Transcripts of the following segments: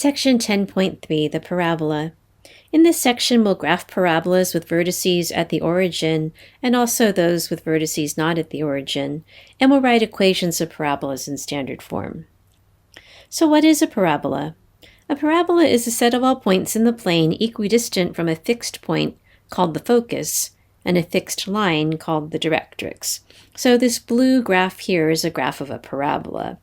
Section 10.3, the parabola. In this section, we'll graph parabolas with vertices at the origin and also those with vertices not at the origin, and we'll write equations of parabolas in standard form. So what is a parabola? A parabola is a set of all points in the plane equidistant from a fixed point called the focus and a fixed line called the directrix. So this blue graph here is a graph of a parabola.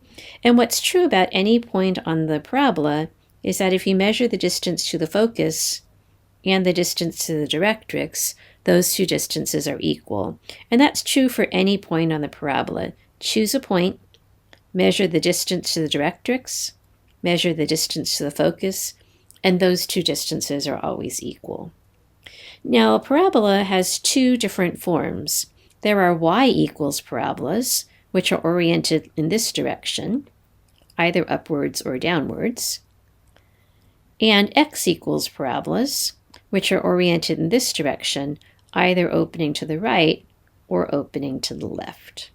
And what's true about any point on the parabola is that if you measure the distance to the focus and the distance to the directrix, those two distances are equal. And that's true for any point on the parabola. Choose a point, measure the distance to the directrix, measure the distance to the focus, and those two distances are always equal. Now, a parabola has two different forms. There are y-equals parabolas, which are oriented in this direction, either upwards or downwards, and x-equals parabolas, which are oriented in this direction, either opening to the right or opening to the left.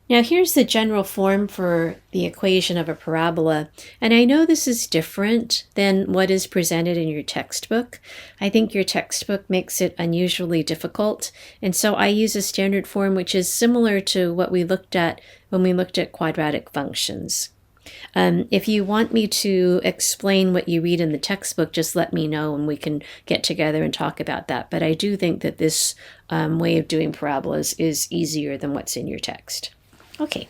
Now here's the general form for the equation of a parabola, and I know this is different than what is presented in your textbook. I think your textbook makes it unusually difficult, and so I use a standard form which is similar to what we looked at when we looked at quadratic functions. If you want me to explain what you read in the textbook, just let me know and we can get together and talk about that. But I do think that this way of doing parabolas is easier than what's in your text. Okay,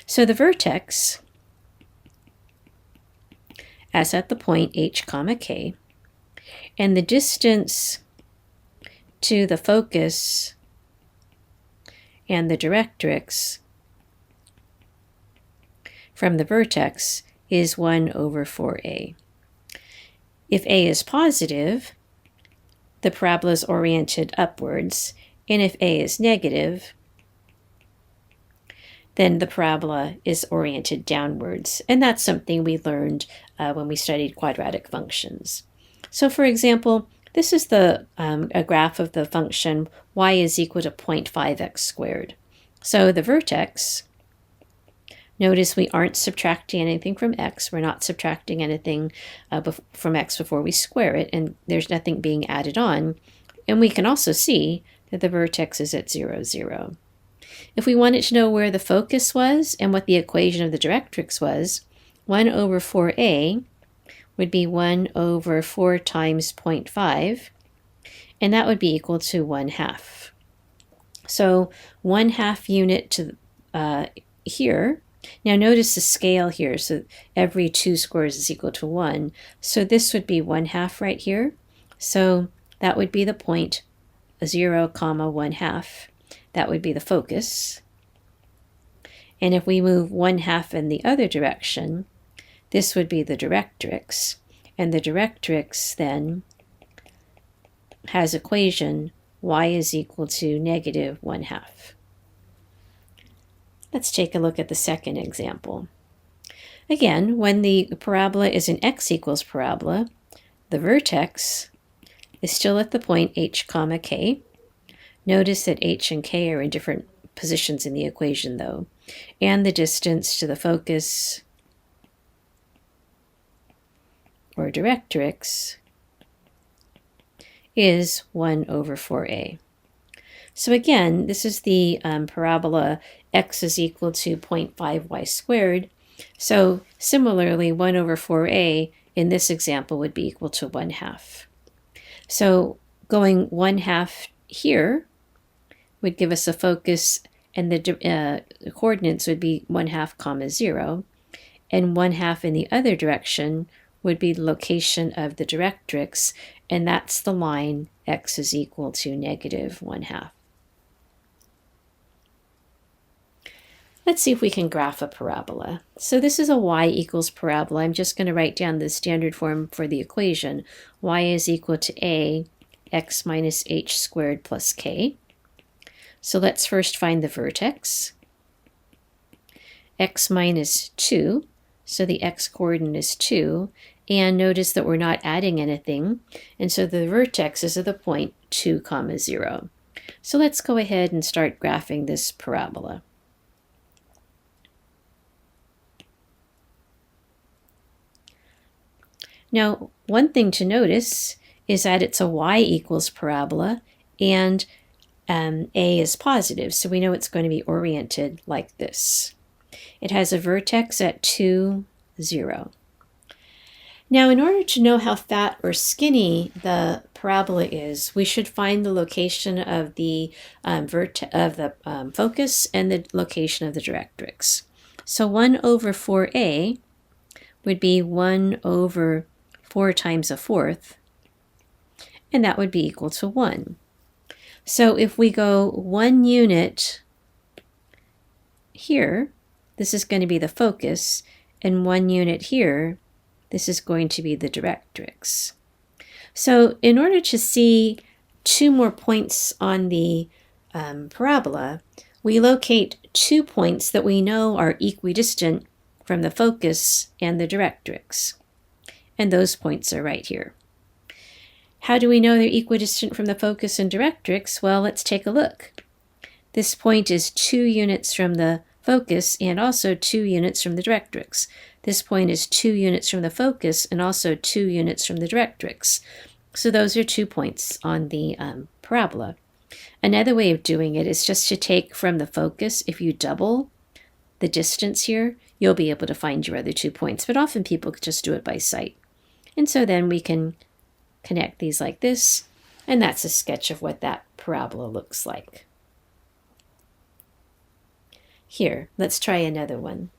so the vertex, as at the point h comma k, and the distance to the focus and the directrix from the vertex is 1 over 4a. If a is positive, the parabola is oriented upwards, and if a is negative, then the parabola is oriented downwards. And that's something we learned when we studied quadratic functions. So for example, this is a graph of the function y is equal to 0.5x squared. So the vertex, notice we aren't subtracting anything from x. We're not subtracting anything from x before we square it, and there's nothing being added on. And we can also see that the vertex is at 0, 0. If we wanted to know where the focus was and what the equation of the directrix was, 1 over 4a would be 1 over 4 times 0.5, and that would be equal to 1/2. So 1/2 unit to here. Now notice the scale here, so every 2 squares is equal to 1. So this would be 1/2 right here. So that would be the point 0, 1/2. That would be the focus. And if we move 1/2 in the other direction, this would be the directrix. And the directrix then has equation y is equal to negative 1/2. Let's take a look at the second example. Again, when the parabola is an x-equals parabola, the vertex is still at the point h comma k. Notice that h and k are in different positions in the equation though, and the distance to the focus or directrix is 1 over 4a. So again, this is the parabola x is equal to 0.5y squared. So similarly, 1 over 4a in this example would be equal to 1/2. So going 1/2 here would give us a focus, and the coordinates would be 1/2, 0, and 1/2 in the other direction would be the location of the directrix, and that's the line x is equal to negative 1/2. Let's see if we can graph a parabola. So this is a y-equals parabola. I'm just going to write down the standard form for the equation. Y is equal to a x minus h squared plus k. So let's first find the vertex. X minus 2, so the x-coordinate is 2, and notice that we're not adding anything, and so the vertex is at the point 2, 0. So let's go ahead and start graphing this parabola. Now, one thing to notice is that it's a y equals parabola, and a is positive, so we know it's going to be oriented like this. It has a vertex at 2, 0. Now, in order to know how fat or skinny the parabola is, we should find the location of the focus and the location of the directrix. So 1 over 4a would be 1 over 4 times a fourth, and that would be equal to 1. So if we go 1 unit here, this is going to be the focus, and 1 unit here, this is going to be the directrix. So in order to see 2 more points on the parabola, we locate 2 points that we know are equidistant from the focus and the directrix. And those points are right here. How do we know they're equidistant from the focus and directrix? Well, let's take a look. This point is 2 units from the focus and also 2 units from the directrix. This point is 2 units from the focus and also 2 units from the directrix. So those are 2 points on the parabola. Another way of doing it is just to take from the focus. If you double the distance here, you'll be able to find your other 2 points, but often people just do it by sight. And so then we can connect these like this, and that's a sketch of what that parabola looks like. Here, let's try another one.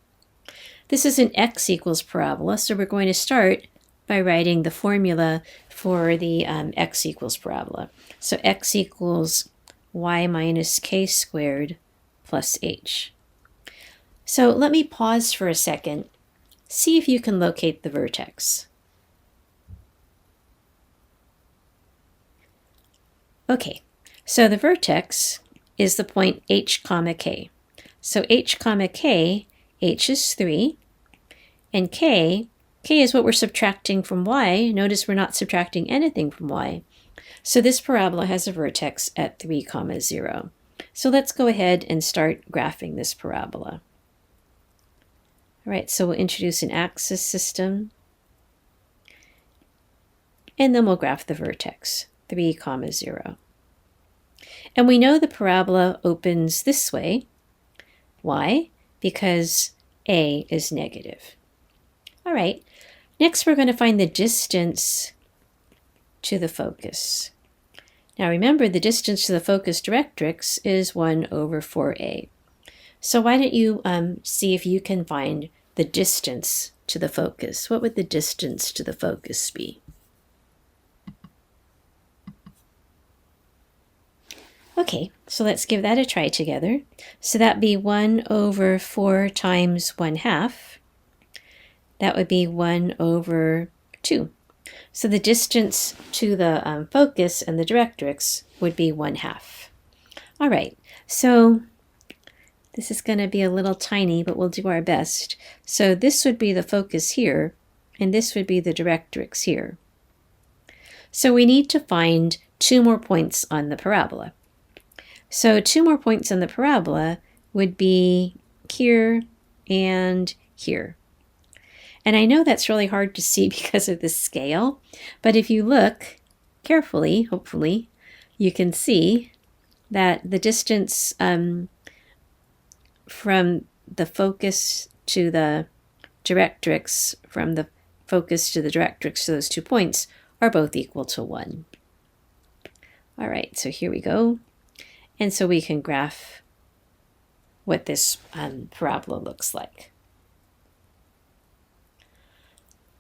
This is an x equals parabola, so we're going to start by writing the formula for the x equals parabola. So x equals y minus k squared plus h. So let me pause for a second. See if you can locate the vertex. Okay, so the vertex is the point h comma k. So h comma k, h is 3, and k is what we're subtracting from y. Notice we're not subtracting anything from y. So this parabola has a vertex at 3, 0. So let's go ahead and start graphing this parabola. All right, so we'll introduce an axis system, and then we'll graph the vertex, 3, 0. And we know the parabola opens this way. Why? Because a is negative. All right, next we're going to find the distance to the focus. Now remember, the distance to the focus directrix is 1 over 4a. So why don't you see if you can find the distance to the focus. What would the distance to the focus be? Okay, so let's give that a try together. So that'd be 1 over 4 times 1/2. That would be 1 over 2. So the distance to the focus and the directrix would be 1/2. All right, so this is going to be a little tiny, but we'll do our best. So this would be the focus here, and this would be the directrix here. So we need to find 2 more points on the parabola. So 2 more points on the parabola would be here and here. And I know that's really hard to see because of the scale, but if you look carefully, hopefully, you can see that the distance from the focus to the directrix, from the focus to the directrix to those 2 points are both equal to 1. All right, so here we go. And so we can graph what this parabola looks like.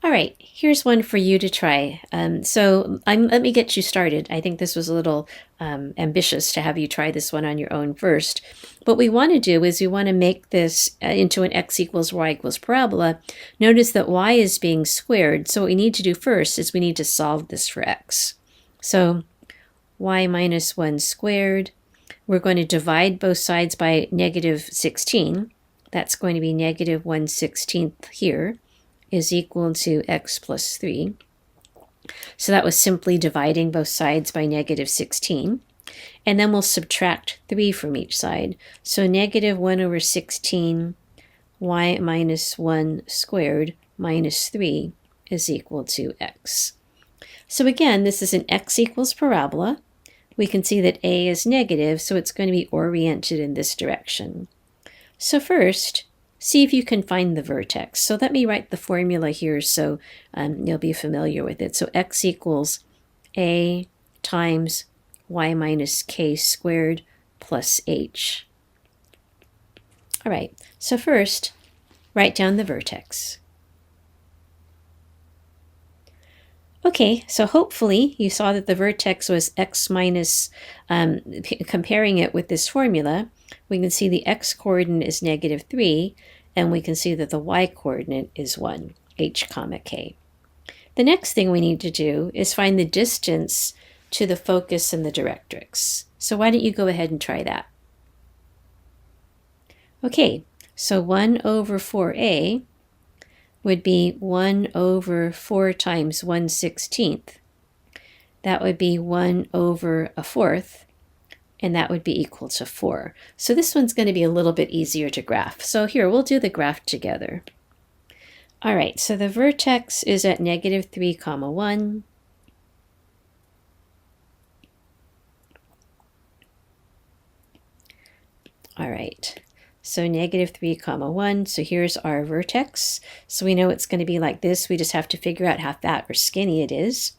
All right, here's one for you to try. Let me get you started. I think this was a little ambitious to have you try this one on your own first. What we want to do is we want to make this into an x equals y equals parabola. Notice that y is being squared, so what we need to do first is we need to solve this for x. So y minus 1 squared. We're going to divide both sides by -16. That's going to be -1/16 here is equal to x plus 3. So that was simply dividing both sides by -16. And then we'll subtract 3 from each side. So -1 over 16 y minus 1 squared minus 3 is equal to x. So again, this is an x equals parabola. We can see that a is negative, so it's going to be oriented in this direction. So first, see if you can find the vertex. So let me write the formula here so you'll be familiar with it. So x equals a times y minus k squared plus h. All right, so first, write down the vertex. Okay, so hopefully you saw that the vertex was x minus, comparing it with this formula, we can see the x-coordinate is -3, and we can see that the y-coordinate is 1, h comma k. The next thing we need to do is find the distance to the focus and the directrix. So why don't you go ahead and try that? Okay, so 1 over 4a would be 1 over 4 times 1/16. That would be 1 over a fourth, and that would be equal to 4. So this one's going to be a little bit easier to graph. So here, we'll do the graph together. All right, so the vertex is at -3, 1. All right. So -3, 1, so here's our vertex. So we know it's going to be like this. We just have to figure out how fat or skinny it is.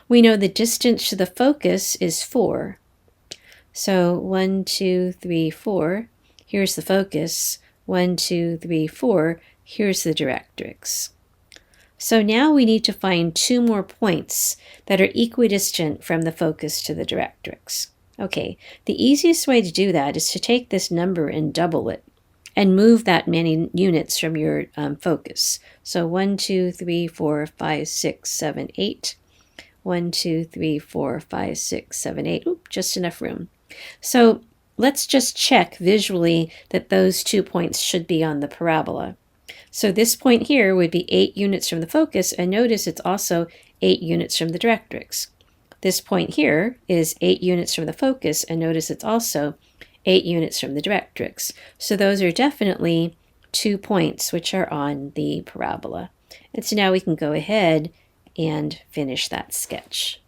We know the distance to the focus is 4. So 1, 2, 3, 4. Here's the focus. 1, 2, 3, 4. Here's the directrix. So now we need to find 2 more points that are equidistant from the focus to the directrix. Okay, the easiest way to do that is to take this number and double it and move that many units from your focus. So 1, 2, 3, 4, 5, 6, 7, 8. 1, 2, 3, 4, 5, 6, 7, 8. Oop, just enough room. So let's just check visually that those 2 points should be on the parabola. So this point here would be 8 units from the focus, and notice it's also 8 units from the directrix. This point here is 8 units from the focus, and notice it's also 8 units from the directrix. So those are definitely 2 points which are on the parabola. And so now we can go ahead and finish that sketch.